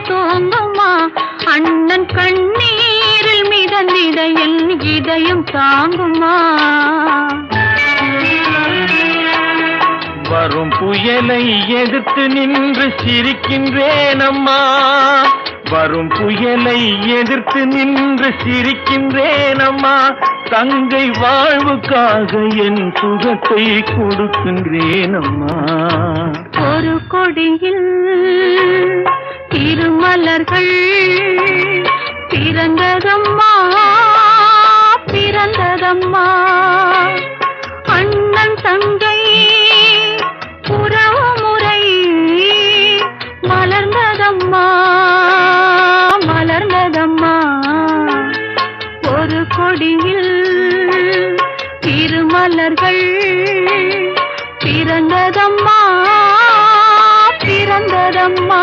தூங்குமா? அண்ணன் கண்ணீரில் மிதந்திட என் இதயம் தாங்குமா? வரும் புயலை எதிர்த்து நின்று சிரிக்கின்றேன் அம்மா. வரும் புயலை எதிர்த்து நின்று சிரிக்கின்றேன் அம்மா. தங்கை வாழ்வுக்காக என் சுகத்தை கொடுக்கின்றேன் அம்மா. ஒரு கொடியில் திருமலர்கள் பிறந்ததம்மா, பிறந்ததம்மா. அண்ணன் தங்கை